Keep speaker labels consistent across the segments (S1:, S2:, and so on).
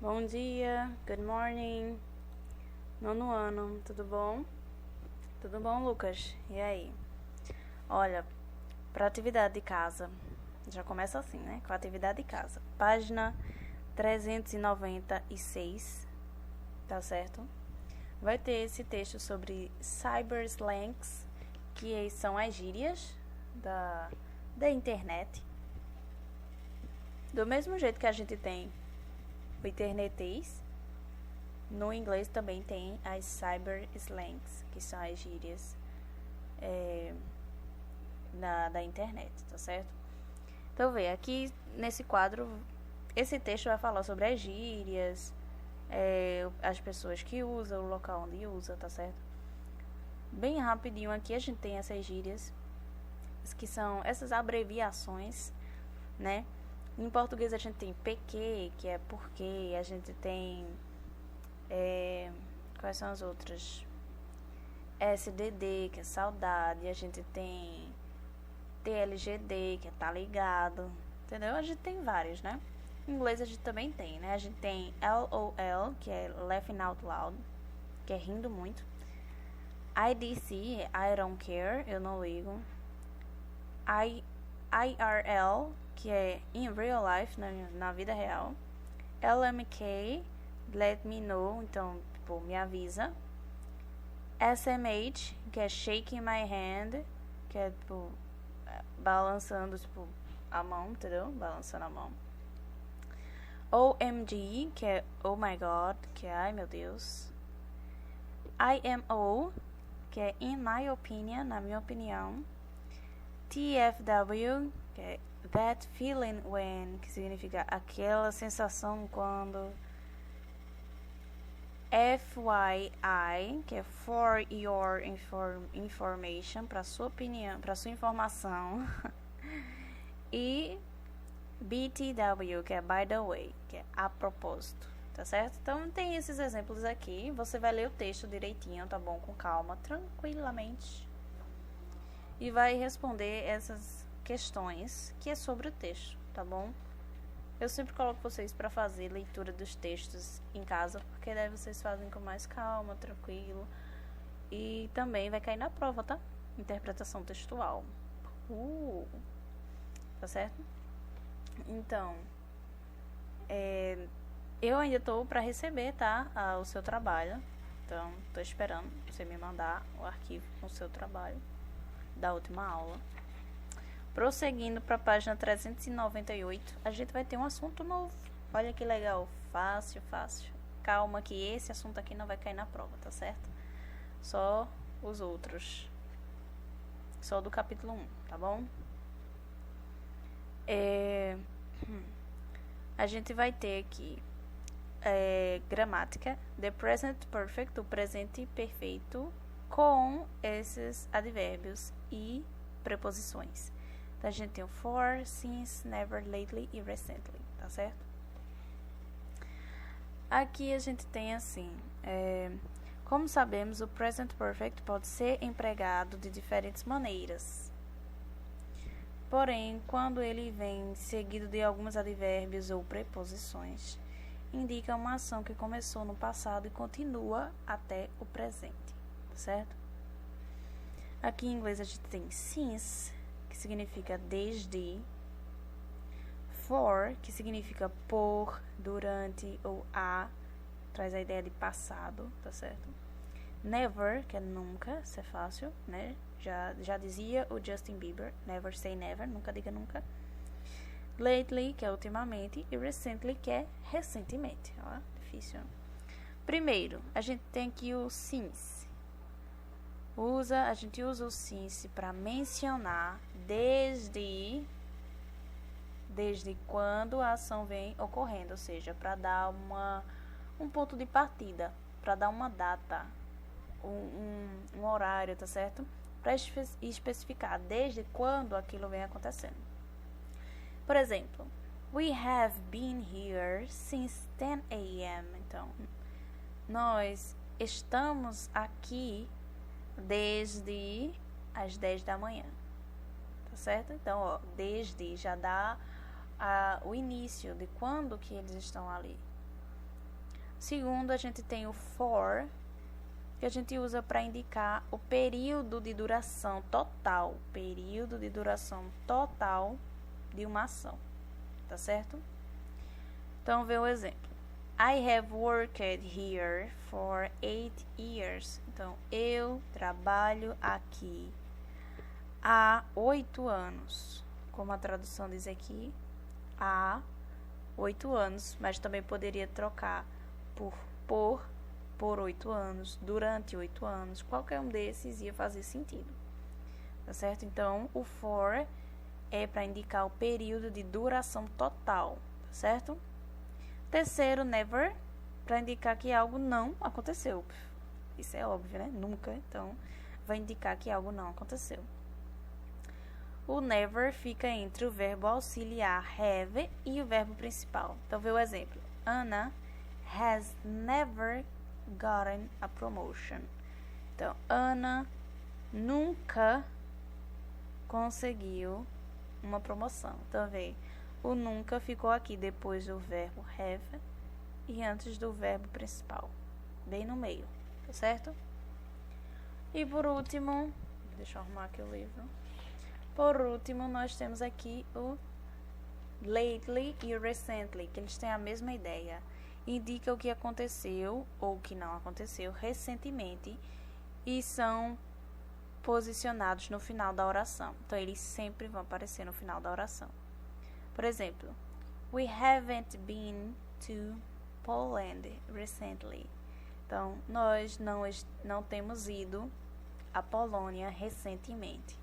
S1: Bom dia, good morning, nono ano, tudo bom? Tudo bom, Lucas? E aí? Olha, para atividade de casa, já começa assim, né? Com a atividade de casa. Página 396, tá certo? Vai ter esse texto sobre cyber slangs, que são as gírias da internet. Do mesmo jeito que a gente tem o internetês, no inglês também tem as cyber slangs, que são as gírias da internet, tá certo? Então, vê, aqui nesse quadro, esse texto vai falar sobre as gírias, as pessoas que usam, o local onde usa, tá certo? Bem rapidinho aqui a gente tem essas gírias, que são essas abreviações, né? Em português a gente tem PQ, que é porque, a gente tem... quais são as outras? SDD, que é saudade, a gente tem TLGD, que é tá ligado, entendeu? A gente tem vários, né? Em inglês a gente também tem, né? A gente tem LOL, que é laughing out loud, que é rindo muito. IDC, I don't care, eu não ligo. IRL, que é in real life, na vida real. LMK, let me know, então, tipo, me avisa. SMH, que é shaking my hand, que é, tipo, balançando, tipo, a mão, entendeu? Balançando a mão. OMG, que é oh my god, que é ai meu Deus. IMO, que é in my opinion, na minha opinião. TFW, que é that feeling when, que significa aquela sensação quando. FYI, que é for your information, para sua opinião, para sua informação. E BTW, que é by the way, que é a propósito, tá certo? Então tem esses exemplos aqui, você vai ler o texto direitinho, tá bom? Com calma, tranquilamente. E vai responder essas questões que é sobre o texto, tá bom? Eu sempre coloco vocês para fazer leitura dos textos em casa, porque daí vocês fazem com mais calma, tranquilo. E também vai cair na prova, tá? Interpretação textual. Tá certo? Então, eu ainda tô para receber, tá? O seu trabalho. Então, tô esperando você me mandar o arquivo com o seu trabalho da última aula. Prosseguindo para a página 398, a gente vai ter um assunto novo. Olha que legal, fácil. Calma que esse assunto aqui não vai cair na prova, tá certo? Só os outros. Só do capítulo 1, tá bom? A gente vai ter aqui gramática, the present perfect, o presente perfeito, com esses advérbios e preposições. Então, a gente tem o for, since, never, lately e recently, tá certo? Aqui a gente tem assim, como sabemos, o present perfect pode ser empregado de diferentes maneiras. Porém, quando ele vem seguido de alguns advérbios ou preposições, indica uma ação que começou no passado e continua até o presente, tá certo? Aqui em inglês a gente tem since, que significa desde, for, que significa por, durante ou traz a ideia de passado, tá certo? Never, que é nunca, isso é fácil, né? Já dizia o Justin Bieber, never say never, nunca diga nunca. Lately, que é ultimamente, e recently, que é recentemente. Ó, difícil. Primeiro, a gente tem aqui o since. A gente usa o since para mencionar desde quando a ação vem ocorrendo, ou seja, para dar um ponto de partida, para dar uma data, um horário, tá certo? Para especificar desde quando aquilo vem acontecendo. Por exemplo, we have been here since 10 a.m. Então, nós estamos aqui desde as 10 da manhã, tá certo? Então, ó, desde já dá o início de quando que eles estão ali. Segundo, a gente tem o for, que a gente usa para indicar o período de duração total. Período de duração total de uma ação. Tá certo? Então, vê o exemplo. I have worked here for 8 years. Então, eu trabalho aqui há 8 anos. Como a tradução diz aqui, há 8 anos, mas também poderia trocar por 8 anos, durante 8 anos. Qualquer um desses ia fazer sentido. Tá certo? Então, o for é para indicar o período de duração total. Tá certo? Terceiro, never, para indicar que algo não aconteceu. Isso é óbvio, né? Nunca. Então, vai indicar que algo não aconteceu. O never fica entre o verbo auxiliar have e o verbo principal. Então, vê o exemplo. Anna has never gotten a promotion. Então, Ana nunca conseguiu uma promoção. Então, vê. O nunca ficou aqui depois do verbo have e antes do verbo principal, bem no meio, tá certo? E por último, deixa eu arrumar aqui o livro. Por último, nós temos aqui o lately e o recently, que eles têm a mesma ideia. Indica o que aconteceu ou o que não aconteceu recentemente e são posicionados no final da oração. Então, eles sempre vão aparecer no final da oração. Por exemplo, we haven't been to Poland recently. Então, nós não temos ido à Polônia recentemente.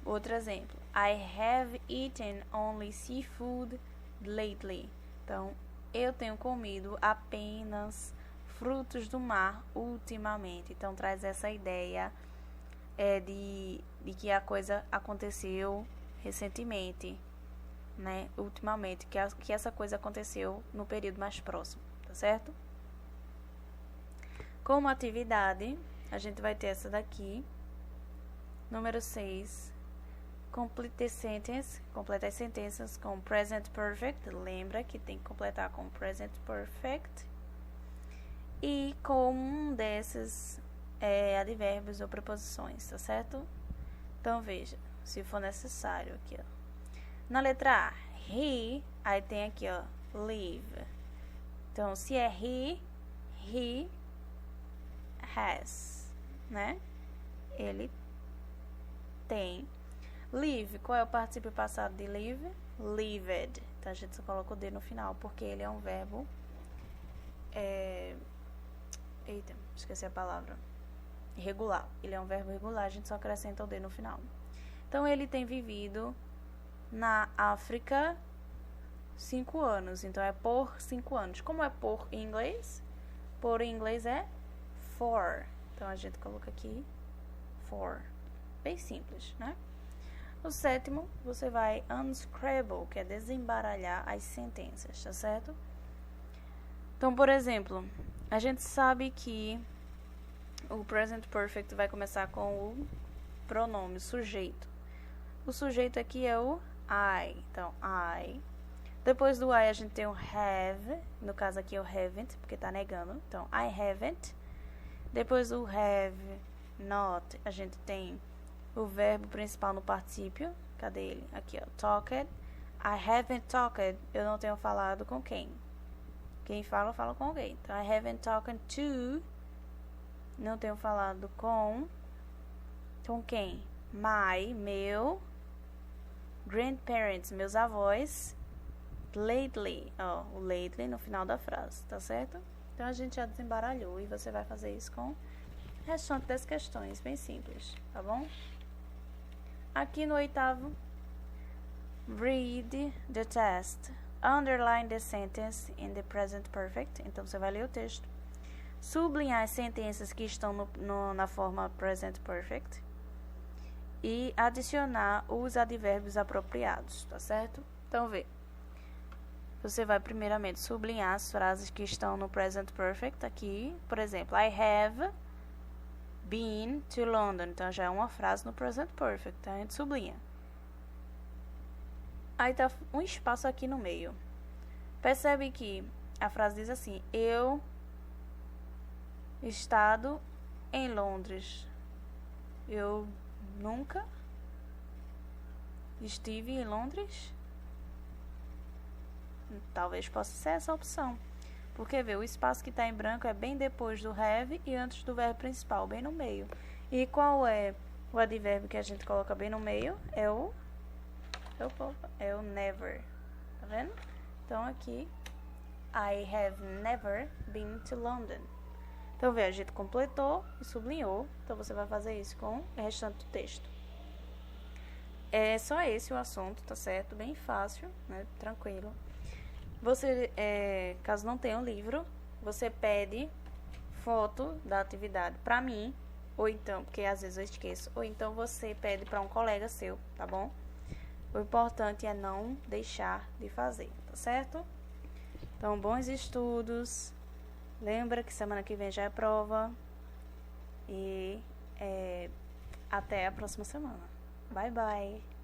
S1: Outro exemplo, I have eaten only seafood lately. Então, eu tenho comido apenas frutos do mar ultimamente. Então, traz essa ideia de que a coisa aconteceu recentemente. Né, ultimamente, que essa coisa aconteceu no período mais próximo, tá certo? Como atividade, a gente vai ter essa daqui, número 6, complete as sentenças com present perfect, lembra que tem que completar com present perfect, e com um desses advérbios ou preposições, tá certo? Então, veja, se for necessário, aqui, ó. Na letra A, he, aí tem aqui, ó, live. Então, se é he has, né? Ele tem. Live, qual é o particípio passado de live? Lived. Então, a gente só coloca o D no final, porque ele é um verbo... Eita, esqueci a palavra. Irregular. Ele é um verbo regular, a gente só acrescenta o D no final. Então, ele tem vivido na África 5 anos. Então, é por 5 anos. Como é por em inglês? Por em inglês é for. Então, a gente coloca aqui for. Bem simples, né? O sétimo, você vai unscramble, que é desembaralhar as sentenças, tá certo? Então, por exemplo, a gente sabe que o present perfect vai começar com o pronome, sujeito. O sujeito aqui é o I. Então, I. Depois do I, a gente tem o have. No caso aqui é o haven't, porque tá negando. Então, I haven't. Depois do have not, a gente tem o verbo principal no particípio. Cadê ele? Aqui, ó. Talked. I haven't talked. Eu não tenho falado com quem? Quem fala, fala com alguém. Então, I haven't talked to. Não tenho falado com quem? Meu. Grandparents, meus avós. Lately, ó, o lately no final da frase, tá certo? Então, a gente já desembaralhou e você vai fazer isso com o restante das questões, bem simples, tá bom? Aqui no oitavo, read the test. Underline the sentence in the present perfect. Então, você vai ler o texto. Sublinhar as sentenças que estão na forma present perfect. E adicionar os advérbios apropriados, tá certo? Então, vê. Você vai primeiramente sublinhar as frases que estão no present perfect aqui. Por exemplo, I have been to London. Então, já é uma frase no present perfect, então a gente sublinha. Aí tá um espaço aqui no meio. Percebe que a frase diz assim: eu estado em Londres. Eu nunca estive em Londres. Talvez possa ser essa a opção. Porque vê, o espaço que está em branco é bem depois do have e antes do verbo principal, bem no meio. E qual é o advérbio que a gente coloca bem no meio? É o never. Tá vendo? Então aqui, I have never been to London. Então vê, a gente completou e sublinhou. Então você vai fazer isso com o restante do texto. É só esse o assunto, tá certo? Bem fácil, né? Tranquilo. Você, caso não tenha um livro, você pede foto da atividade para mim, ou então, porque às vezes eu esqueço, ou então você pede para um colega seu, tá bom? O importante é não deixar de fazer, tá certo? Então, bons estudos. Lembra que semana que vem já é prova. E até a próxima semana. Bye, bye.